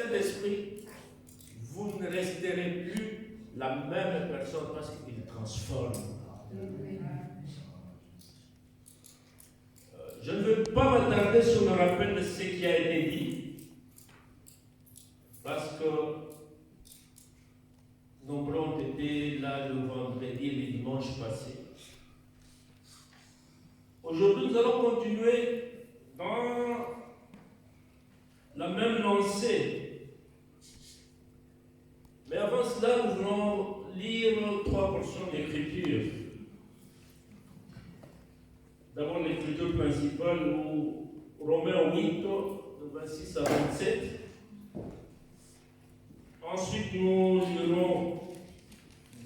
Saint-Esprit, vous ne resterez plus la même personne parce qu'il transforme. Je ne veux pas m'attarder sur le rappel de ce qui a été dit, parce que nombreux ont été là le vendredi et le dimanche passé. Aujourd'hui, nous allons continuer dans la même lancée. Mais avant cela, nous voulons lire 3 portions d'écriture. D'abord, l'écriture principale, ou Romains 8, de 26 à 27. Ensuite, nous lirons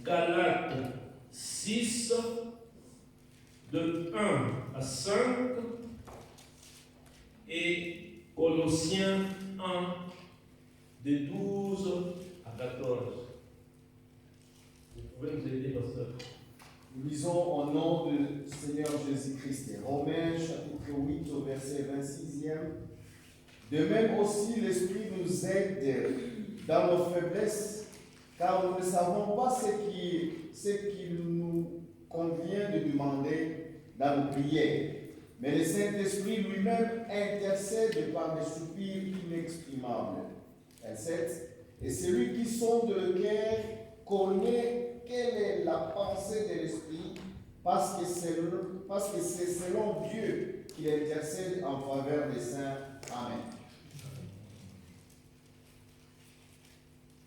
Galates 6, de 1 à 5, et Colossiens 1, de 12 à 14. Vous pouvez nous aider, pasteur? Nous lisons au nom du Seigneur Jésus-Christ. Romains chapitre 8 au verset 26e. De même aussi l'Esprit nous aide dans nos faiblesses, car nous ne savons pas ce qu'il nous convient de demander dans nos prières. Mais le Saint-Esprit lui-même intercède par des soupirs inexprimables. 27. Et celui qui sonde le cœur connaît quelle est la pensée de l'Esprit, parce que c'est selon Dieu qu'il intercède en faveur des saints. Amen.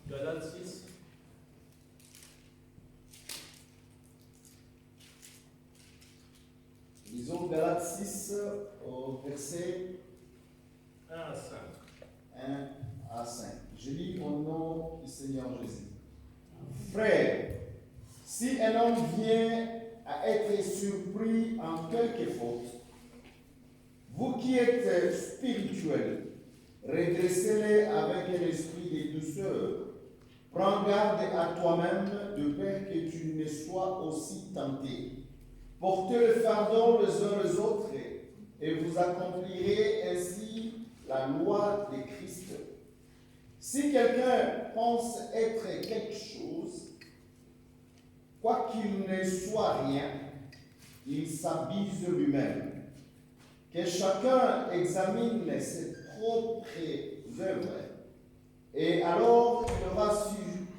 Galates 6. Lisons Galates 6 au verset 1 à 5. 1 à 5. Je lis au nom du Seigneur Jésus. Frères, si un homme vient à être surpris en quelque faute, vous qui êtes spirituels, redressez-les avec un esprit de douceur. Prends garde à toi-même de peur que tu ne sois aussi tenté. Portez le fardeau les uns les autres et vous accomplirez ainsi la loi de Christ. Si quelqu'un pense être quelque chose, quoi qu'il ne soit rien, il s'abuse lui-même. Que chacun examine ses propres œuvres, et alors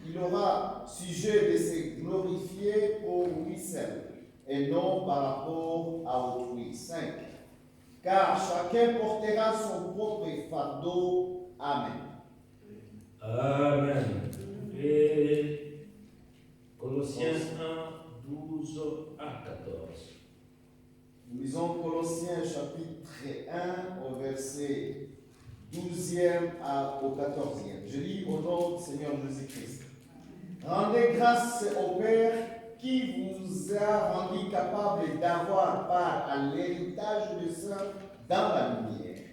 il aura sujet de se glorifier pour lui seul, et non par rapport à autrui. 5. Car chacun portera son propre fardeau. Amen. Amen. Et Colossiens 1, 12 à 14. Nous lisons Colossiens chapitre 1 au verset 12e au 14e. Je lis au nom du Seigneur Jésus-Christ. Rendez grâce au Père qui vous a rendu capable d'avoir part à l'héritage des saints dans la lumière,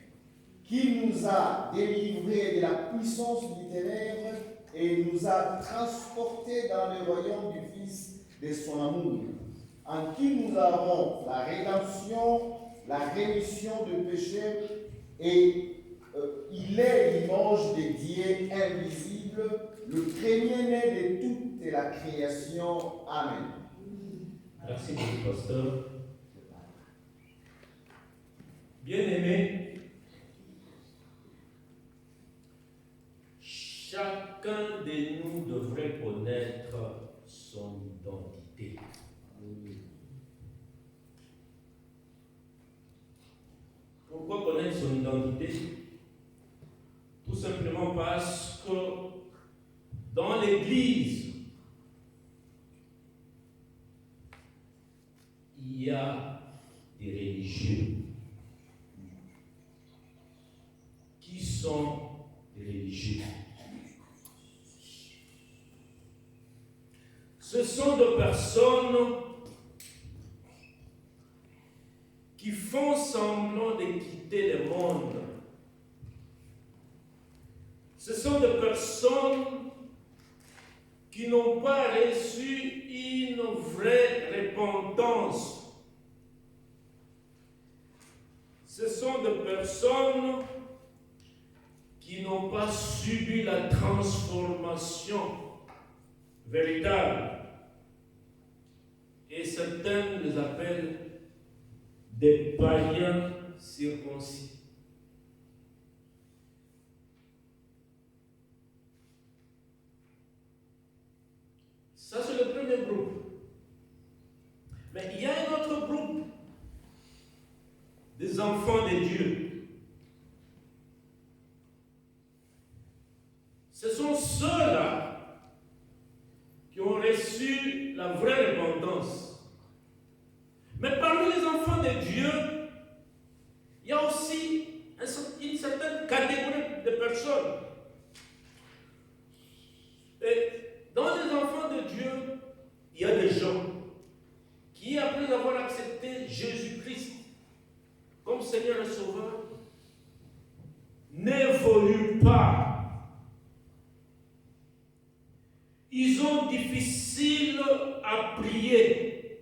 qui nous a délivrés de la puissance du ténèbre et nous a transportés dans le royaume du Fils de son amour, en qui nous avons la rédemption, la rémission de péché, et il est l'image de Dieu invisible, le premier-né de toute la création. Amen. Merci beaucoup, pasteur. Bien-aimés, chacun de nous devrait connaître son identité. Pourquoi connaître son identité? Tout simplement parce que dans l'Église, il y a des religieux. Qui sont des religieux? Ce sont des personnes qui font semblant de quitter le monde. Ce sont des personnes qui n'ont pas reçu une vraie repentance. Ce sont des personnes qui qui n'ont pas subi la transformation véritable. Et certains les appellent des païens circoncis. Ça, c'est le premier groupe. Mais il y a un autre groupe des enfants de Dieu. Ce sont ceux-là qui ont reçu la vraie repentance. Mais parmi les enfants de Dieu, il y a aussi une certaine catégorie de personnes. Et dans les enfants de Dieu, il y a des gens qui, après avoir accepté Jésus-Christ comme Seigneur et Sauveur, n'évoluent pas. Ils ont difficile à prier.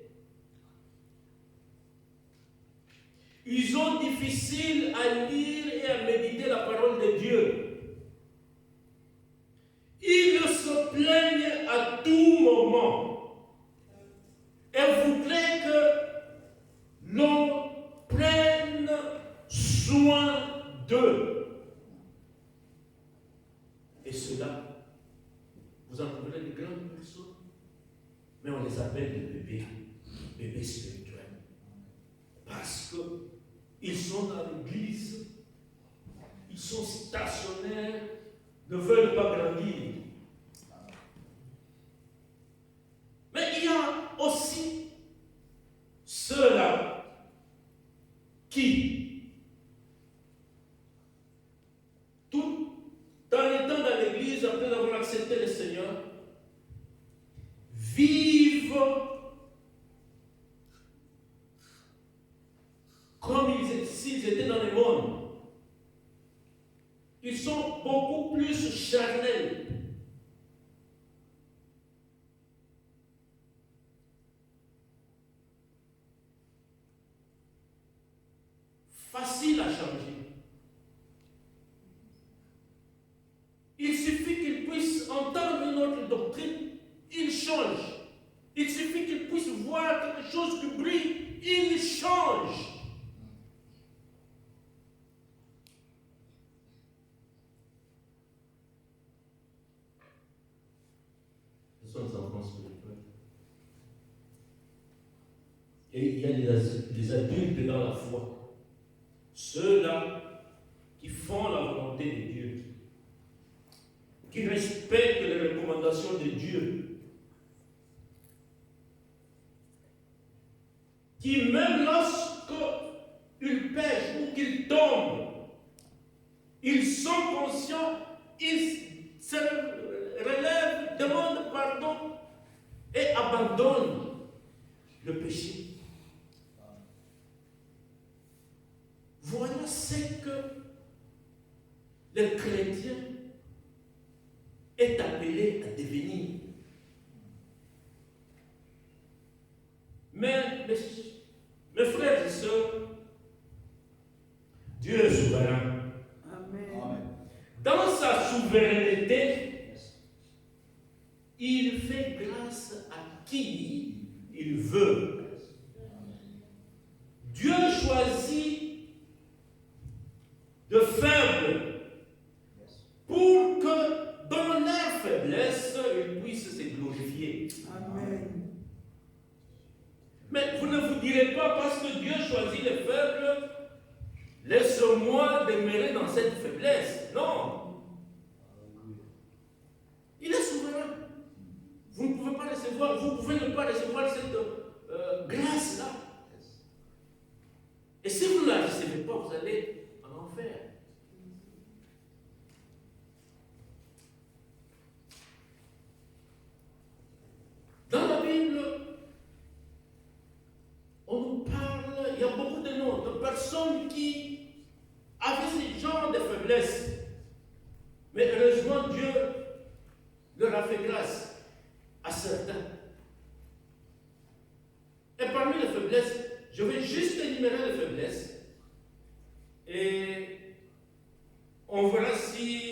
Ils ont difficile à lire et à méditer la parole de Dieu. Ils se plaignent à tout moment et voudraient que l'on prenne soin d'eux. Et cela, vous en trouverez de grandes personnes, mais on les appelle des bébés spirituels. Parce qu'ils sont dans l'église, ils sont stationnaires, ne veulent pas grandir. Mais il y a aussi ceux-là qui, tout en étant dans l'église, après avoir accepté le Seigneur, vivent comme s'ils étaient dans le monde. Ils sont beaucoup plus charnels. Facile à changer. Il suffit qu'ils puissent entendre une autre doctrine, ils changent. Il suffit qu'ils puissent voir quelque chose qui brille, ils changent. Ce sont des enfants spirituels. Et il y a les adultes dans la foi. Ceux-là qui font la volonté de Dieu, qui respectent les recommandations de Dieu, qui même lorsqu'ils pêchent ou qu'ils tombent, ils sont conscients, ils se relèvent, demandent pardon et abandonnent le péché. Voilà ce que le chrétien est appelé à devenir. Mais, mes frères et sœurs, Dieu est souverain. Amen. Dans sa souveraineté, il fait grâce à qui il veut. Dieu choisit de faibles pour que dans leur faiblesse, ils puissent se glorifier. Amen. Mais vous ne vous direz pas parce que Dieu choisit les faibles, laisse-moi demeurer dans cette faiblesse. Non. Il est souverain. Vous ne pouvez pas recevoir, vous pouvez ne pas recevoir cette grâce-là. Et si vous ne la recevez pas, vous allez en enfer. Dans la Bible, on nous parle, il y a beaucoup de noms, de personnes qui avaient ce genre de faiblesse. Mais heureusement, Dieu leur a fait grâce à certains. Et parmi les faiblesses, je vais juste énumérer les faiblesses. Et on verra si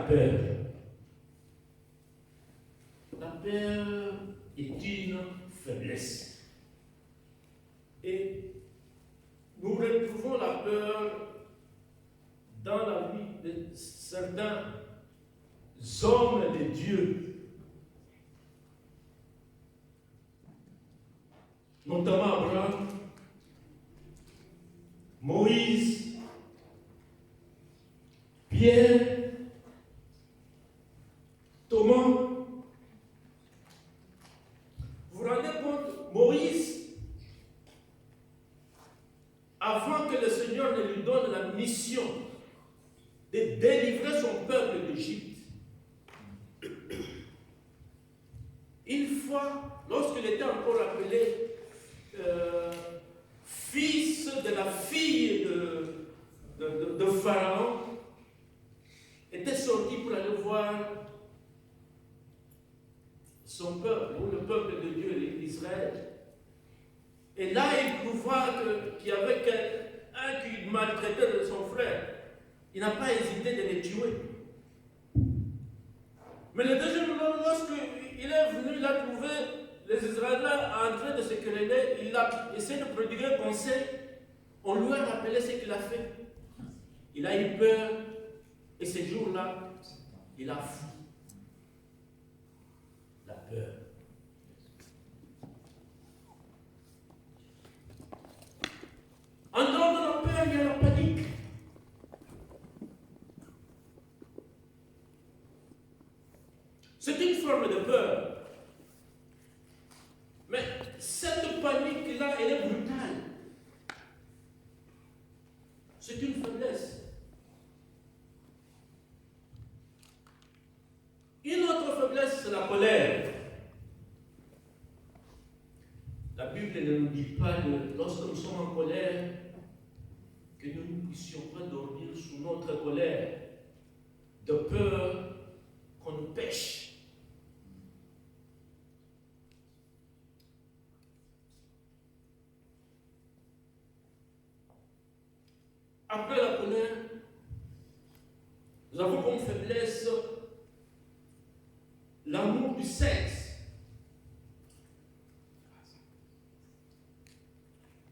peur. La peur est une faiblesse. Et nous retrouvons la peur dans la vie de certains hommes de Dieu, notamment Abraham, Moïse, Pierre, Thomas. Vous vous rendez compte, Moïse, avant que le Seigneur ne lui donne la mission de délivrer son peuple d'Égypte, une fois, lorsqu'il était encore appelé fils de la fille de Pharaon, était sorti pour aller voir son peuple, ou le peuple de Dieu, l'Israël. Et là, il trouva qu'il y avait un qui maltraitait son frère. Il n'a pas hésité de les tuer. Mais le deuxième jour, lorsqu'il est venu, il a trouvé les Israéliens en train de se quereller, il a essayé de prodiguer un conseil. On lui a rappelé ce qu'il a fait. Il a eu peur, et ce jour-là, il a fui. La peur. En dehors de la peur, il y a la panique. C'est une forme de peur. Mais cette panique-là, elle est brutale. C'est une faiblesse. Une autre faiblesse, c'est la colère. La Bible ne nous dit pas que lorsque nous sommes en colère, que nous ne puissions pas dormir sous notre colère, de peur qu'on nous pêche. Après la colère, nous avons comme faiblesse l'amour du sexe.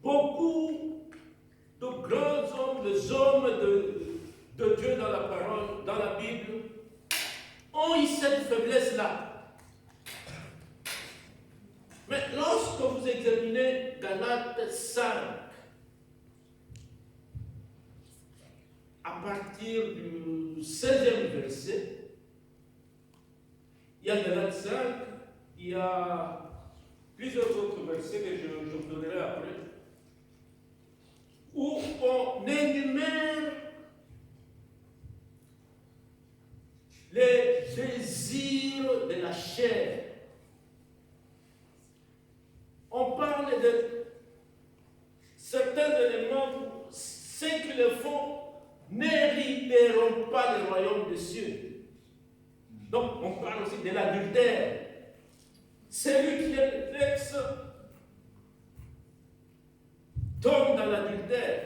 Beaucoup de grands hommes, des hommes de Dieu dans la parole, dans la Bible, ont eu cette faiblesse-là. Mais lorsque vous examinez Galates 5, à partir du 16e verset, il y a Galates 5, il y a plusieurs autres versets que je vous donnerai après, où on énumère les désirs de la chair. On parle de certains éléments, ceux qui le font n'hériteront pas le royaume des cieux. Donc, on parle aussi de l'adultère. Celui qui est l'ex tombe dans l'adultère.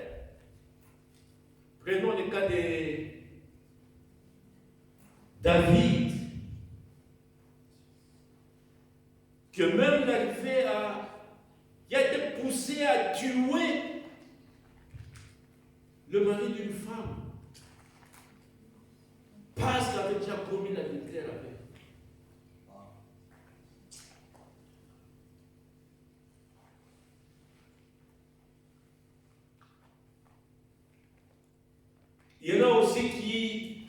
Prenons le cas de David, que même il a été poussé à tuer le mari d'une femme, parce qu'il avait déjà commis l'adultère avec. Il y en a aussi qui,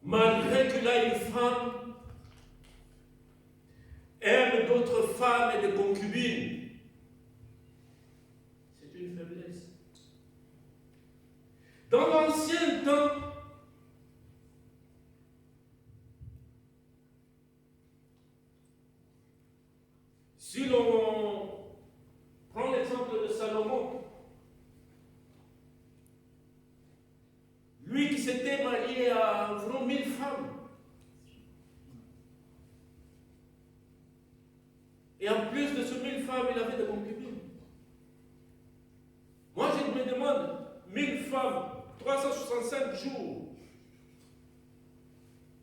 malgré qu'il a une femme, aime d'autres femmes et des concubines. C'est une faiblesse. Dans l'ancien temps, si l'on prend l'exemple de Salomon, lui qui s'était marié à environ 1000 femmes, et en plus de ces 1000 femmes, il avait des concubines. Moi, je me demande, 1000 femmes, 300 365 jours.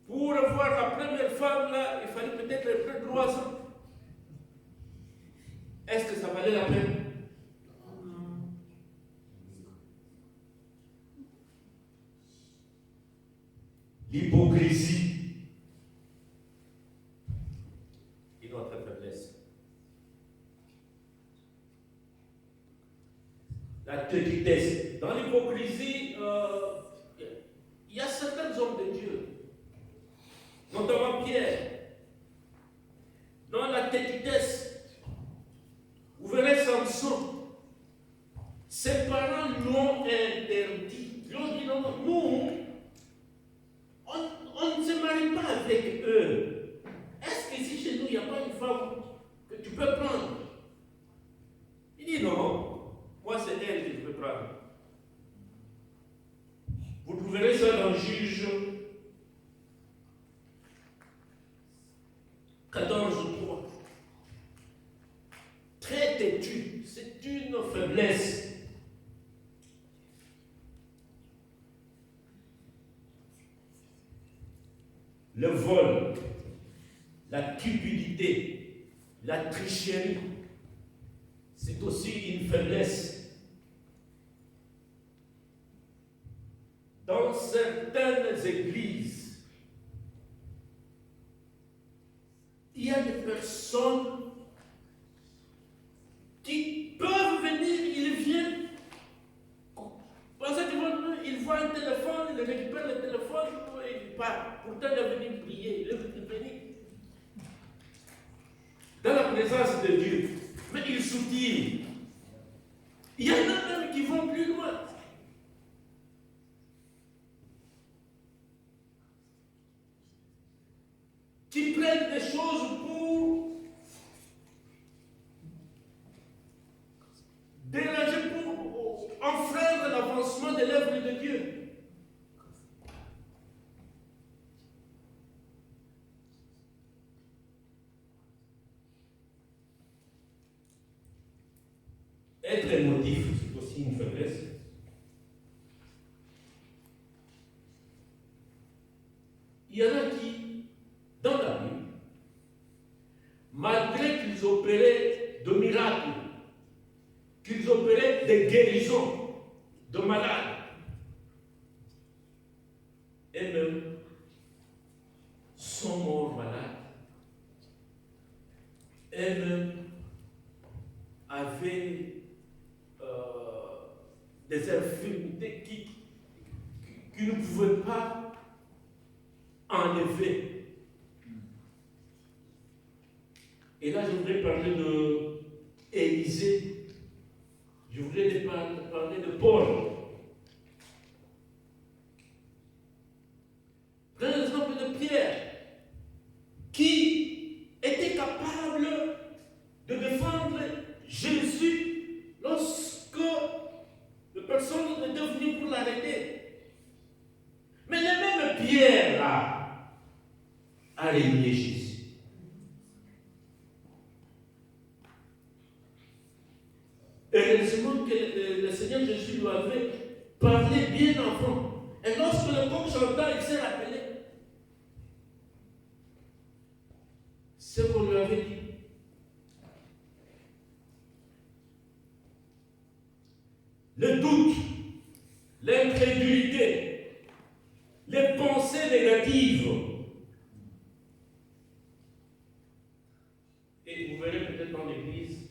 Pour avoir la première femme, là, il fallait peut-être près de 3 ans. Est-ce que ça valait la peine? L'hypocrisie est notre faiblesse. La têtitesse. Dans l'hypocrisie, il y a certains hommes de Dieu, notamment Pierre. Dans la têtitesse, vous verrez Samson. Ses parents lui ont interdit. Ils ont dit non, nous, on ne se marie pas avec eux. Est-ce qu'ici chez nous, il n'y a pas une femme que tu peux prendre? Il dit non, moi c'est elle que je peux prendre. Vous trouverez ça dans Juge 14:3. Très têtu, c'est une faiblesse. Le vol, la cupidité, la tricherie, c'est aussi une faiblesse. Dans certaines églises, il y a des personnes qui peuvent venir, ils viennent. Pensez qu'ils voient un téléphone, ils récupèrent le téléphone et ils partent. Pourtant, il est venu prier, il est venu dans la présence de Dieu. Mais ils soutirent. Il y en a même qui vont plus loin. Qui prennent des choses pour déranger, pour enfreindre l'avancement de l'œuvre de Dieu. Être émotif, c'est aussi une faiblesse. Il y en a qui, dans la Bible, malgré qu'ils opéraient de miracles, qu'ils opéraient des guérisons de malades, eux-mêmes sont morts malades. Eux-mêmes avaient des infirmités qui ne pouvaient pas enlever. Et là, je voudrais parler de Élisée. Je voudrais parler de Paul. Prenez l'exemple de Pierre, qui était capable de défendre Jésus lorsque personne n'était venu pour l'arrêter. Mais le même Pierre là a régné Jésus. Heureusement que le Seigneur Jésus lui avait parlé bien avant. Et lorsque le coq chantait, il s'est rappelé ce qu'on lui avait dit. Le doute, l'incrédulité, les pensées négatives. Et vous verrez peut-être dans l'Église,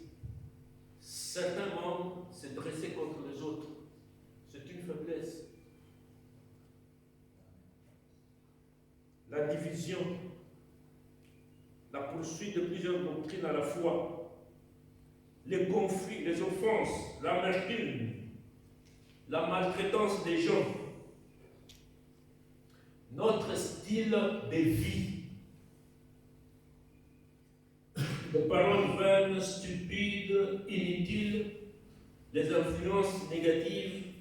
certains membres se dresser contre les autres. C'est une faiblesse. La division, la poursuite de plusieurs doctrines à la fois, les conflits, les offenses, l'amertume, la maltraitance des gens, notre style de vie, les paroles vaines, stupides, inutiles, les influences négatives,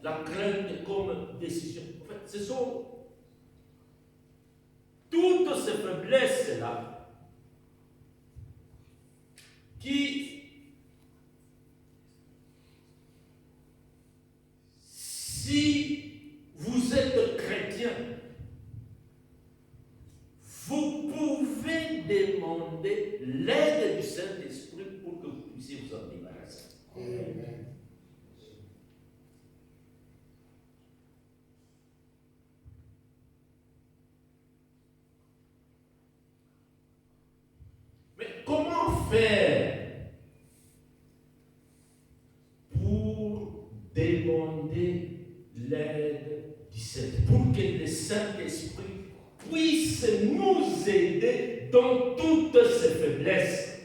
la crainte comme décision. En fait, ce sont toutes ces faiblesses-là qui, pouvez demander l'aide du Saint-Esprit pour que vous puissiez vous en débarrasser. Amen. Mais comment faire pour demander l'aide du Saint-Esprit, pour que le Saint-Esprit puisse nous aider dans toutes ces faiblesses?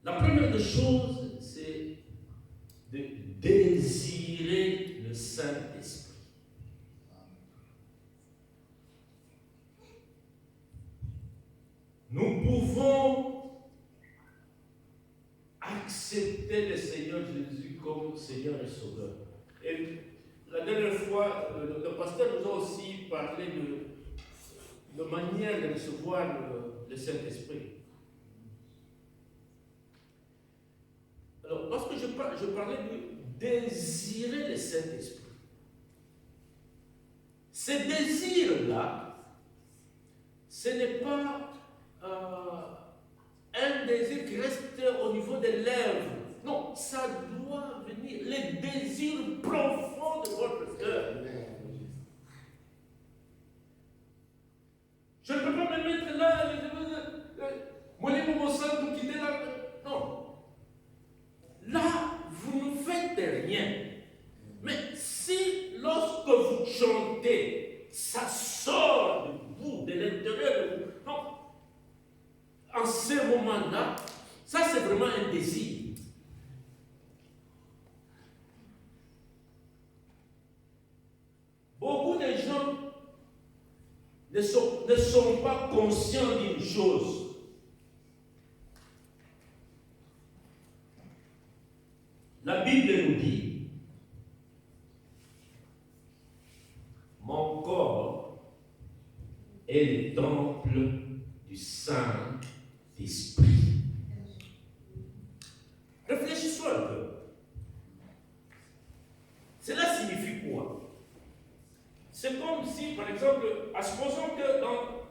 La première des choses, c'est de désirer le Saint-Esprit. Nous pouvons accepter le Seigneur Jésus comme Seigneur et Sauveur. Et la dernière fois, le pasteur nous a aussi parlé de manière de recevoir le Saint-Esprit. Alors, lorsque je parlais de désirer le Saint-Esprit, ce désir-là, ce n'est pas un désir qui reste au niveau des lèvres. Non, ça doit venir, les désirs profonds de votre cœur. Je ne peux pas me mettre là, moi, les moments saints, vous quitter là. Non. Là, vous ne faites rien. Mais si, lorsque vous chantez, ça sort de vous, de l'intérieur de vous, non. En ce moment-là, ça c'est vraiment un désir. Beaucoup de gens ne sont pas conscients d'une chose. La Bible nous dit, mon corps est le temple du Saint-Esprit. Réfléchissons un peu. Cela signifie quoi? C'est comme si, par exemple, supposons que dans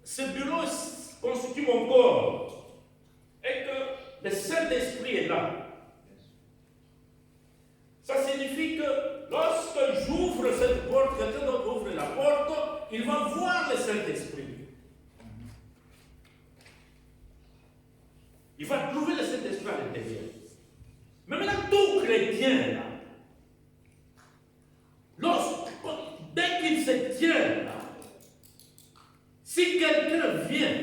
ce bureau constitue mon corps et que le Saint-Esprit est là. Ça signifie que lorsque j'ouvre cette porte, quelqu'un d'autre ouvre la porte, il va voir le Saint-Esprit. Il va trouver le Saint-Esprit à l'intérieur. Mais maintenant, tout chrétien, là, dès qu'il se tient là, si quelqu'un vient,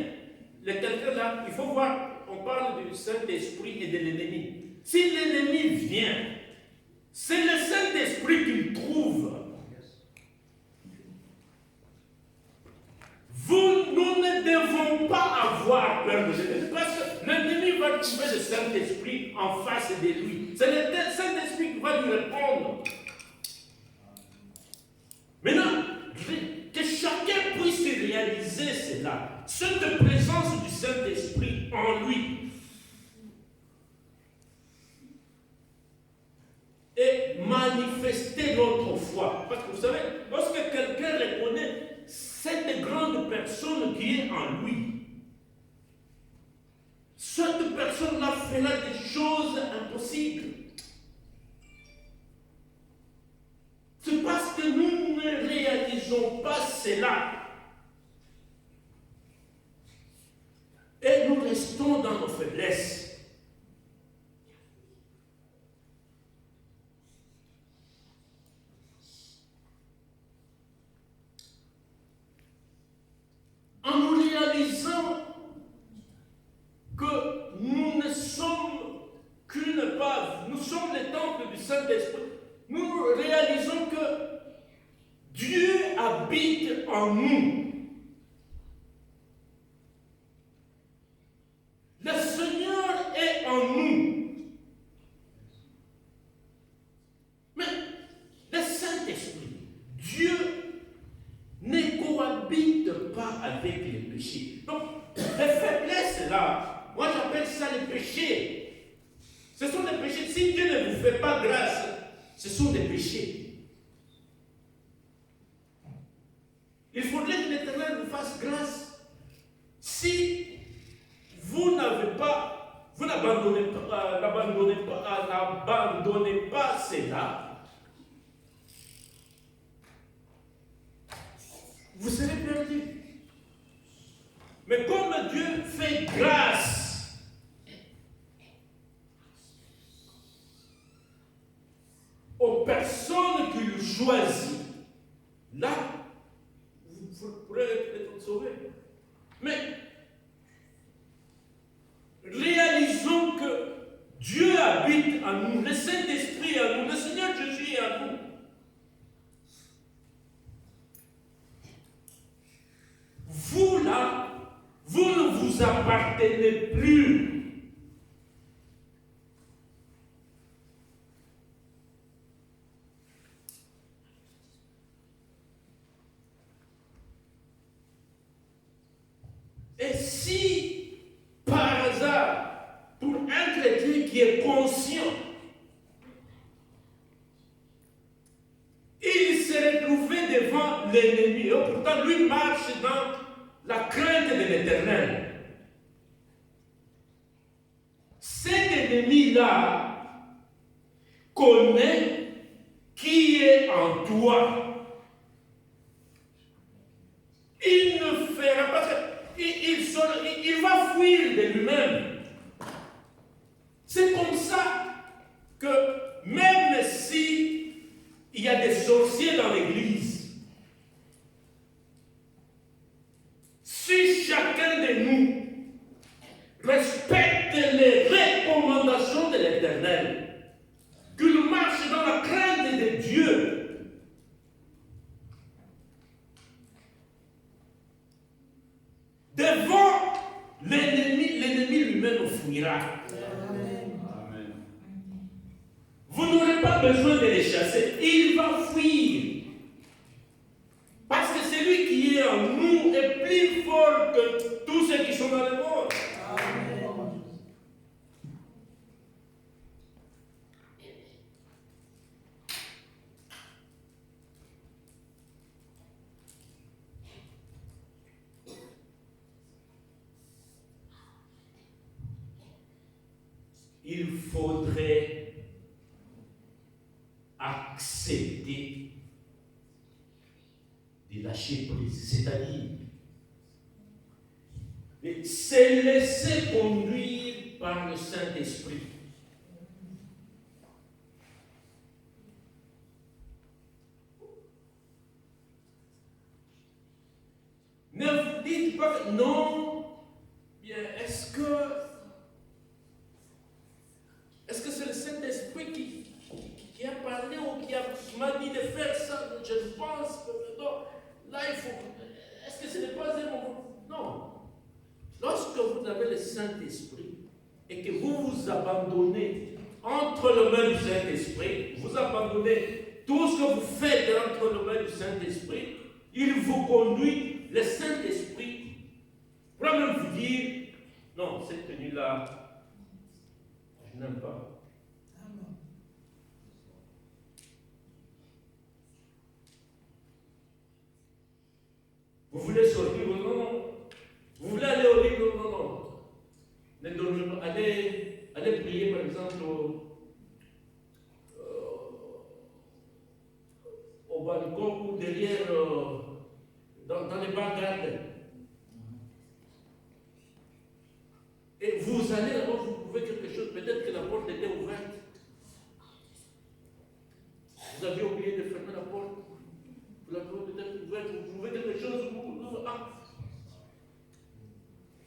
le quelqu'un là, il faut voir, on parle du Saint-Esprit et de l'ennemi. Si l'ennemi vient, c'est le Saint-Esprit qu'il trouve. Nous ne devons pas avoir peur de l'ennemi, parce que l'ennemi va trouver le Saint-Esprit en face de lui. C'est le Saint-Esprit qui va lui répondre. Maintenant, que chacun puisse réaliser cela, cette présence du Saint-Esprit en lui, et manifester notre foi. Parce que vous savez, lorsque quelqu'un reconnaît cette grande personne qui est en lui, cette personne-là fera des choses impossibles. C'est parce que nous ne réalisons pas cela. Et nous restons dans nos faiblesses. En nous réalisant que nous ne sommes qu'une base, nous sommes le temple du Saint-Esprit, nous réalisons que Dieu habite en nous. Le Seigneur est en nous. Mais le Saint-Esprit, Dieu ne cohabite pas avec les péchés. Donc, les faiblesses là, moi j'appelle ça les péchés. Ce sont des péchés. Si Dieu ne vous fait pas grâce, ce sont des péchés. cela, vous serez perdu. Mais comme Dieu fait grâce aux personnes qu'il choisit, là, vous pourrez être sauvés. Mais réalisons que Dieu habite en nous, le Saint-Esprit est en nous, le Seigneur Jésus est en nous. Vous là, vous ne vous appartenez plus. Et si, par hasard, pour un chrétien qui est conscient, il s'est retrouvé devant l'ennemi, et pourtant lui marche dans la crainte de l'Éternel. Cet ennemi-là connaît qui est en toi. Il ne fera pas ça. Il va fuir de lui-même. C'est comme ça que même si il y a des sorciers dans l'église, si chacun de nous respecte les recommandations de l'Éternel, qu'il marche dans la crainte de Dieu, devant l'ennemi lui-même fuira. Amen. Vous n'aurez pas besoin de les chasser, il va fuir. Parce que celui qui est en nous est plus fort que tous ceux qui sont dans le monde. Amen. Il faudrait accepter de lâcher prise, c'est-à-dire de se laisser conduire par le Saint-Esprit. Ne vous dites pas que non, bien, est-ce que c'est le Saint-Esprit qui a parlé ou qui m'a dit de faire ça? Je pense que non, là il faut. Est-ce que ce n'est pas un moment? Non. Lorsque vous avez le Saint-Esprit et que vous vous abandonnez entre les mains du Saint-Esprit, vous abandonnez tout ce que vous faites entre les mains du Saint-Esprit, il vous conduit, le Saint-Esprit pourra même vous dire, non, cette tenue-là, je n'aime pas. Vous voulez sortir? Non, non. Vous voulez aller au lit? Non, non, non. Ne dormez pas. Allez prier, par exemple, au balcon ou derrière, dans les bacs-gardes. Et vous allez là-bas, vous trouvez quelque chose, peut-être que la porte était ouverte. Vous aviez oublié de fermer la porte. La porte était ouverte, vous trouvez quelque chose,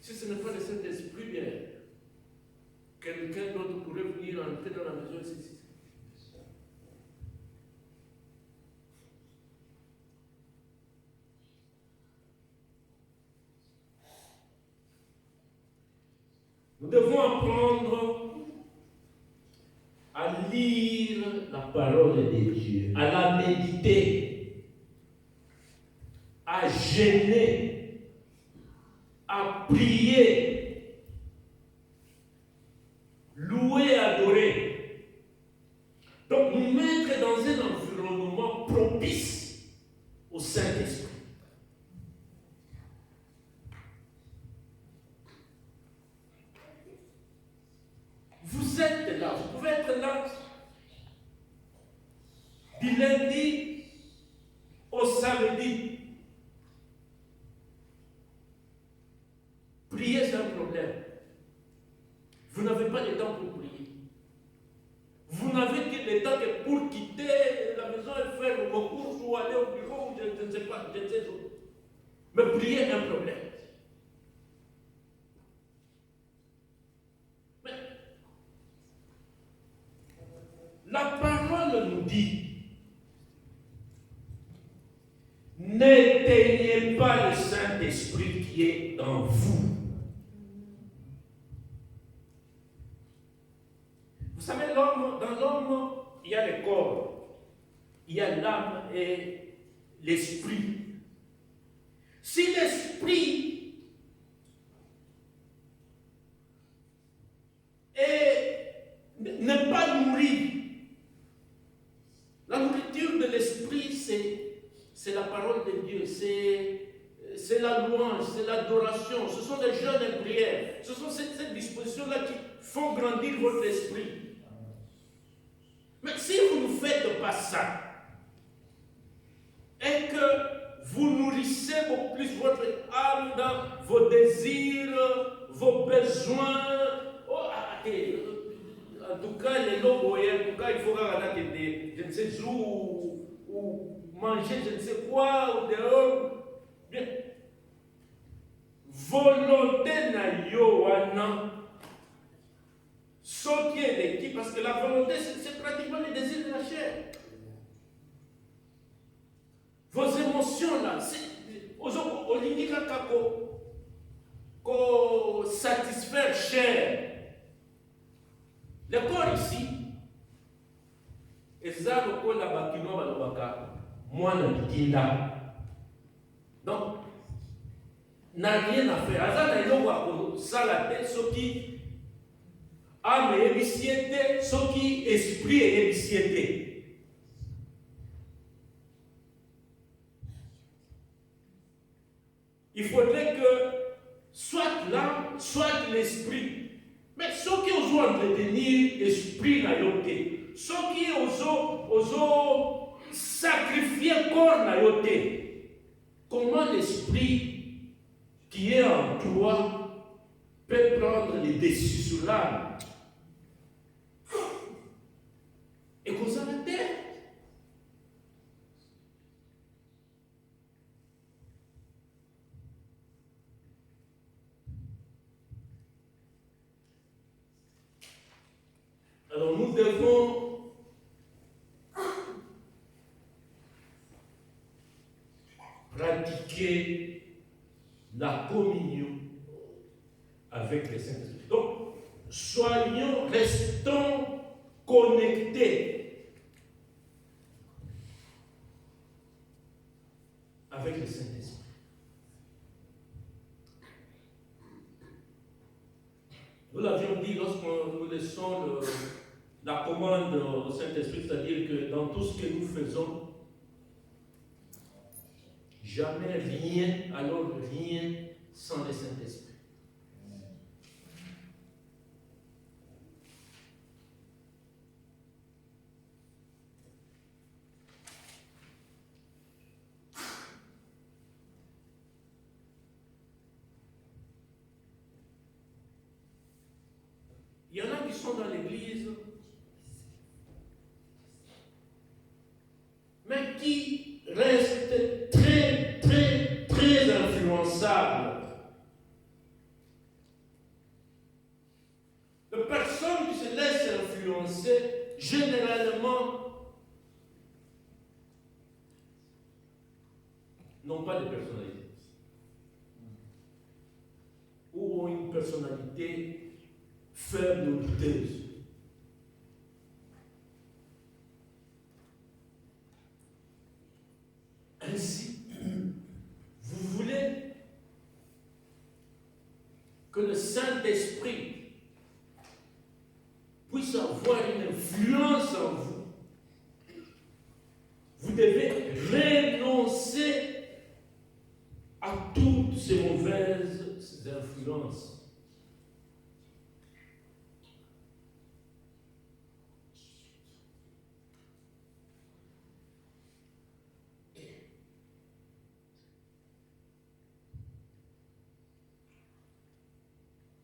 si ce n'est pas le Saint-Esprit, bien, quelqu'un d'autre pourrait venir entrer dans la maison ici. Nous devons apprendre à lire la parole de Dieu, à la méditer, à jeûner, à prier, louer, adorer. Donc nous mettre dans un environnement propice au Saint-Esprit. Vous êtes là, vous pouvez être là je ne sais où. Mais prier est un problème. Mais la parole nous dit, n'éteignez pas le Saint-Esprit qui est en vous. Vous savez, dans l'homme, il y a le corps, il y a l'âme et l'esprit. Si l'esprit n'est pas nourri, la nourriture de l'esprit, c'est la parole de Dieu, c'est la louange, c'est l'adoration, ce sont les jeûnes et prières, ce sont ces dispositions-là qui font grandir votre esprit. Mais si vous ne faites pas ça, et que vous nourrissez beaucoup plus votre âme dans vos désirs, vos besoins, en tout cas, les lobes, en tout cas, il faut regarder, je ne sais où, ou manger je ne sais quoi, ou dehors. Bien. Volonté na yo wana. Ce qui est l'équipe, parce que la volonté, c'est pratiquement le désir de la chair. Vos émotions là, au limite qu'on satisfaire chair. Le corps ici, et ça, le corps là-bas, qui n'a moi, donc, n'a rien à faire. Azana iloko ça la tête, ce qui âme et ébiciété, ce qui esprit et ébiciété. Il faudrait que soit l'âme, soit l'esprit. Mais ceux qui osent entretenir l'esprit na yoté, ceux qui osent sacrifier le corps na yoté, comment l'esprit qui est en toi peut prendre les dessus sur l'âme? Et qu'on s'en la tête. Alors nous devons pratiquer la communion avec le Saint-Esprit. Donc, restons connectés avec le Saint-Esprit. Nous l'avions dit lorsqu'on nous laissons la commande au Saint-Esprit, c'est-à-dire que dans tout ce que nous faisons, jamais rien, alors rien sans le Saint-Esprit. Il y en a qui sont dans l'église, mais qui restent très, très, très influençables. Les personnes qui se laissent influencer, généralement, n'ont pas de personnalité. Ou ont une personnalité faible ou douteuse. Ainsi, vous voulez que le Saint-Esprit puisse avoir une influence en vous. Vous devez renoncer à toutes ces mauvaises influences.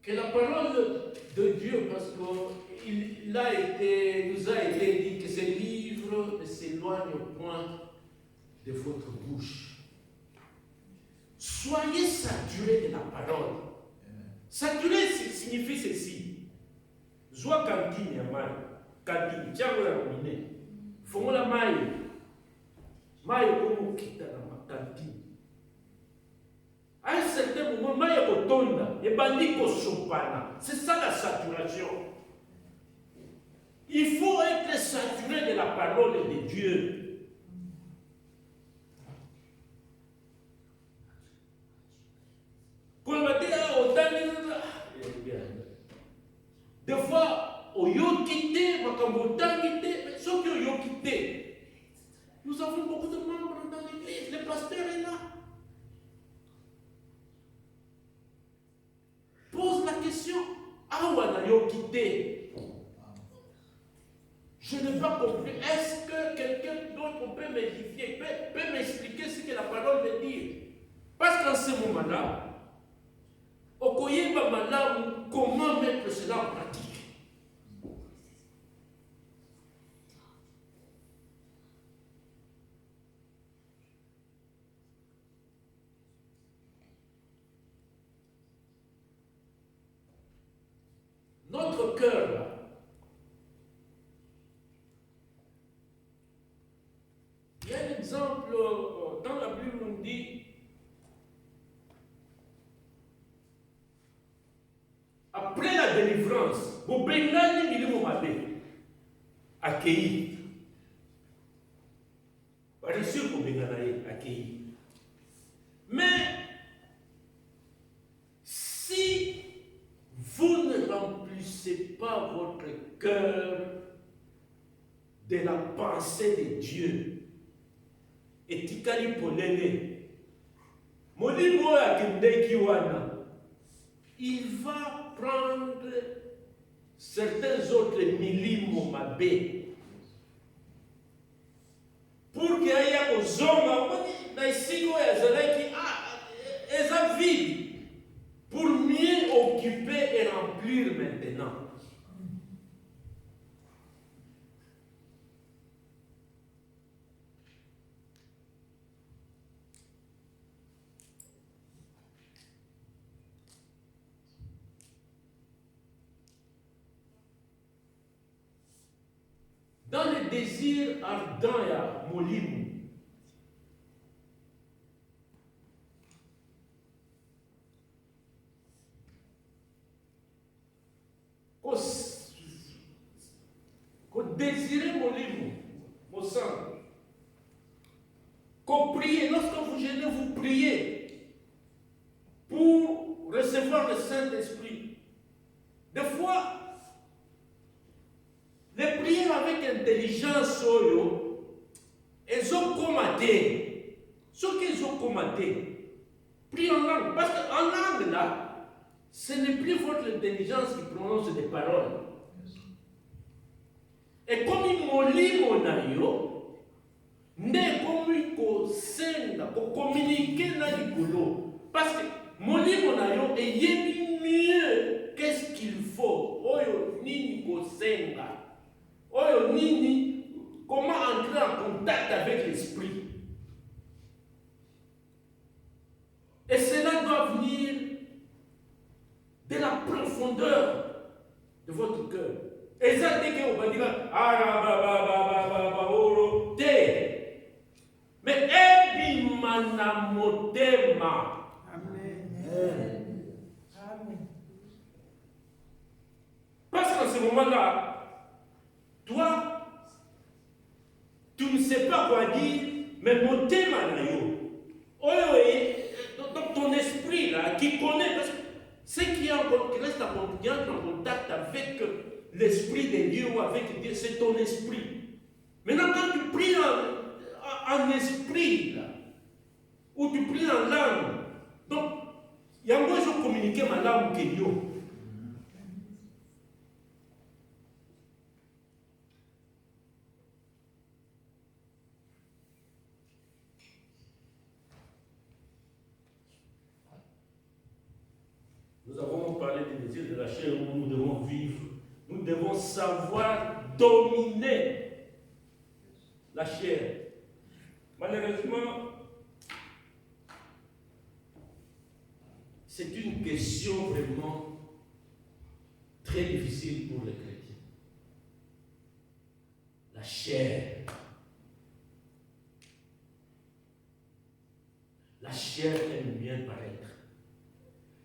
Que la parole de Dieu, parce qu'il nous a été dit que ce livre ne s'éloigne point de votre bouche. Soyez saturés de la parole. Saturé signifie ceci. Zoa cantine ya mai. Cantine. Tiens, la combiné. Fongo la mai. Mai como kita na cantine. À un certain moment, mai kotonda. Et bandi ko sopana. C'est ça la saturation. Il faut être saturé de la parole de Dieu. Des fois, au yokité, nous avons beaucoup de membres dans l'église, le pasteur est là. Pose la question, awa yokité. Je n'ai pas compris. Est-ce que quelqu'un d'autre peut m'édifier, peut m'expliquer ce que la parole veut dire? Parce qu'en ce moment-là, comment mettre cela en pratique? Notre cœur, là, il y a un exemple dans la Bible, on dit après la délivrance, vous bengani milimo mabe accueilli. Pas sûr qu'on benganaye accueilli. Mais si vous ne remplissez pas votre cœur de la pensée de Dieu, et tikali polele, molimo akindeki wana, il va prendre certains autres millimos mabé pour qu'il y ait aux hommes pour mieux occuper et remplir maintenant. Dans le désir ardent, il y a Molim. Qu'on désire Molim, mon sang. Qu'on prie, lorsque vous gênez, vous priez pour recevoir le Saint-Esprit. Des fois, les prières avec intelligence, elles ont commenté. Ce qu'ils ont commenté, prie en langue. Parce qu'en langue, là, ce n'est plus votre intelligence qui prononce des paroles. Et comme il mollit mon aïe, ne comme il senga, pour communiquer dans le boulot. Parce que mollit mon aïe, et il mieux qu'est-ce qu'il faut. Oyo nini ko senga. Oyo nini, comment entrer en contact avec l'esprit. Et cela doit venir de la profondeur de votre cœur. Et ça, dès que vous va dire, mais ebimana motema. Amen. Amen. Parce qu'en ce moment-là, toi, tu ne sais pas quoi dire, mais motema na yo. Donc ton esprit là, qui connaît, parce que ce qui reste en contact avec l'esprit de Dieu ou avec Dieu, c'est ton esprit. Maintenant, quand tu pries en esprit, là, ou tu pries en langue, donc, il y a un moyen de communiquer ma langue que Dieu. Nous avons parlé des désirs de la chair où nous devons vivre. Nous devons savoir dominer la chair. Malheureusement, c'est une question vraiment très difficile pour les chrétiens. La chair. La chair aime bien paraître.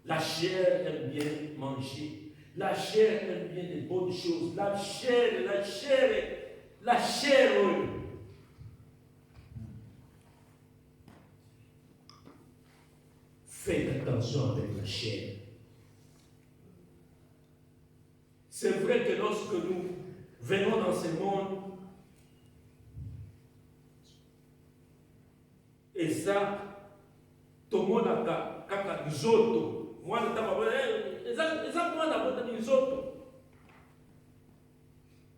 La chair aime bien manger. La chair aime bien les bonnes choses. La chair, oui. Faites attention avec la chair. C'est vrai que lorsque nous venons dans ce monde, et ça, tout le monde a kaka nzoto. Moi, je t'ai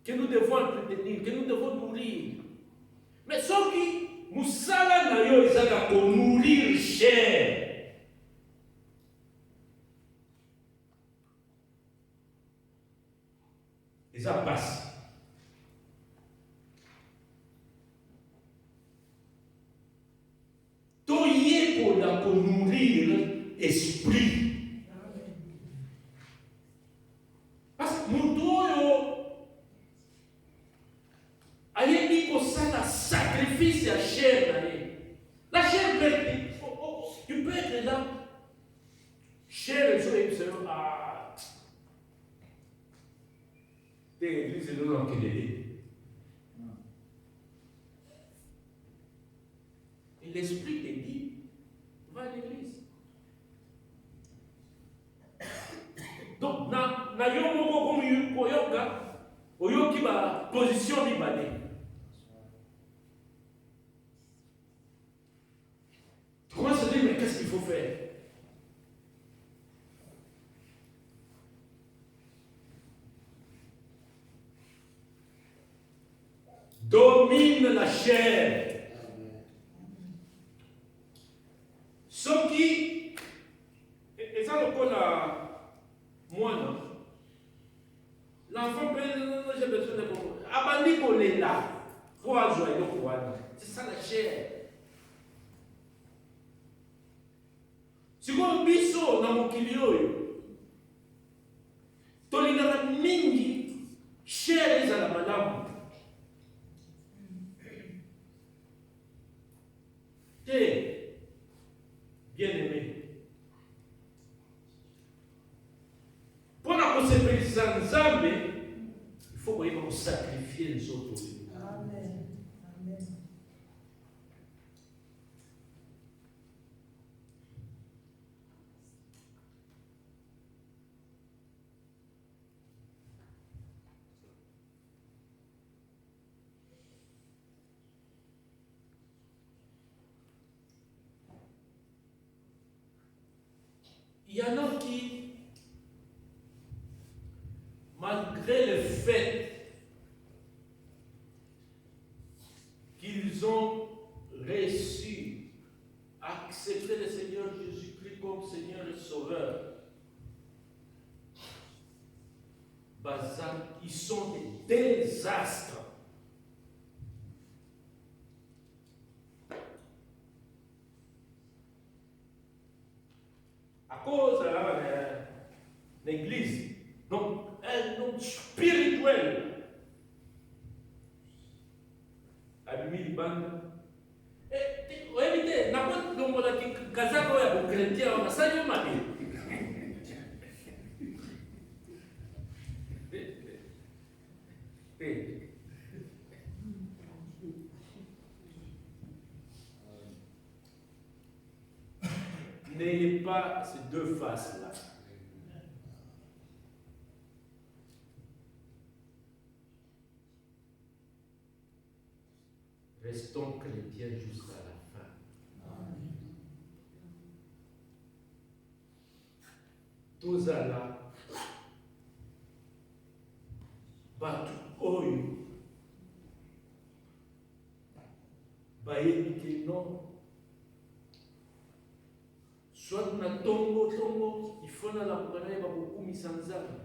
que nous devons entretenir, que nous devons nourrir. Mais ceux qui nous salent, ils pour nourrir cher. Et ça passe. Toyer pour nourrir l'esprit. Parce que nous devons aller dire que ça, le sacrifice à chair. La chair peut être, tu peux être là. Chair, l'église est là qui l'aider. Et l'esprit te dit, va à l'église. Donc, na yo moko comme koyoka, oyoki ba position libane. Tu commences à se dire, mais qu'est-ce qu'il faut faire? Domine la chair. Ce qui, et ça le code à moi, non? L'enfant, j'ai besoin de comprendre. Abandonner pour les là, pour joie le roi. C'est ça la chair. Si vous biso dans mon kilio, tolingana mingi, chair est à la madame. Bien-aimé. Pour la conserver sans âme, il faut qu'on sacrifier les autres. Amen. Amen. Il y en a qui, malgré le fait qu'ils ont réussi à accepter le Seigneur Jésus-Christ comme Seigneur et Sauveur, ils sont des désastres. À cause de l'Église, donc un nom spirituel. Abimi Libanda. Et évitez, n'importe quel monde qui Kazako est un chrétien, on a ça, il m'a dit. N'ayez pas ces deux faces-là. Restons chrétiens jusqu'à la fin. Amen. Tous à la batu oyo bayebi non. Soit na tongo, il faut na la boucanaï beaucoup mis sans âme.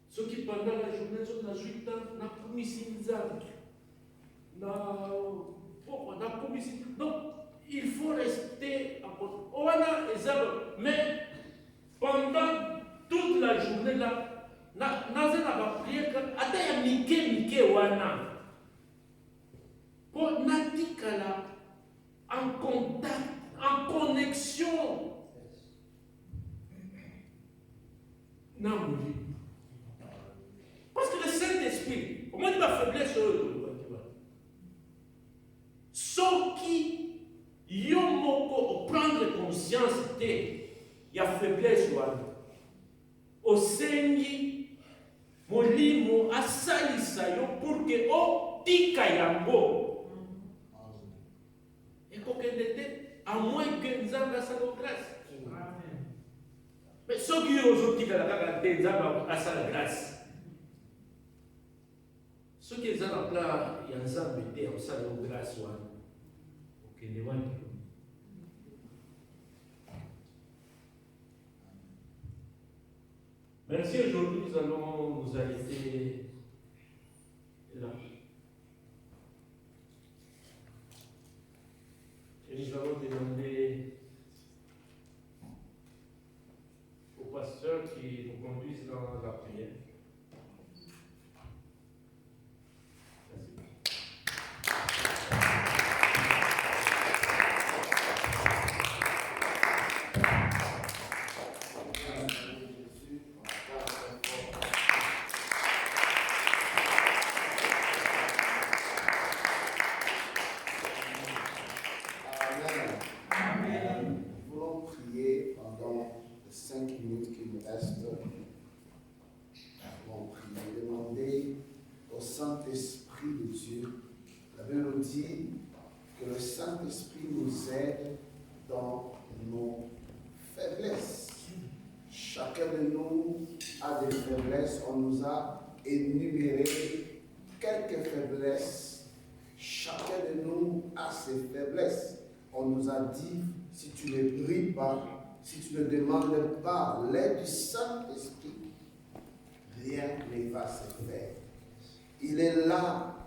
Ceux qui pendant la journée sont na 8 ans, na commis sans âme. Donc, il faut rester encore. On a exemple, mais là, naza na ba prière ata ya mike wana. Pour natikala en contact, en connexion. Parce que le Saint-Esprit, au moins de la faiblesse, ceux qui ont prendre conscience il y a faiblesse au Seigneur, molimo asalisa yo pour que o tika yango. Et à moins que nous avons sa grâce. Mais ceux qui ont tika la grâce. Ceux qui ont la place, il y a un zambé, on s'en a grâce. Ok, les gens. Merci, aujourd'hui nous allons nous arrêter là. Et nous allons demander au pasteur qui nous conduise dans la prière. Que le Saint-Esprit nous aide dans nos faiblesses. Chacun de nous a des faiblesses. On nous a énuméré quelques faiblesses. Chacun de nous a ses faiblesses. On nous a dit, si tu ne pries pas, si tu ne demandes pas l'aide du Saint-Esprit, rien ne va se faire. Il est là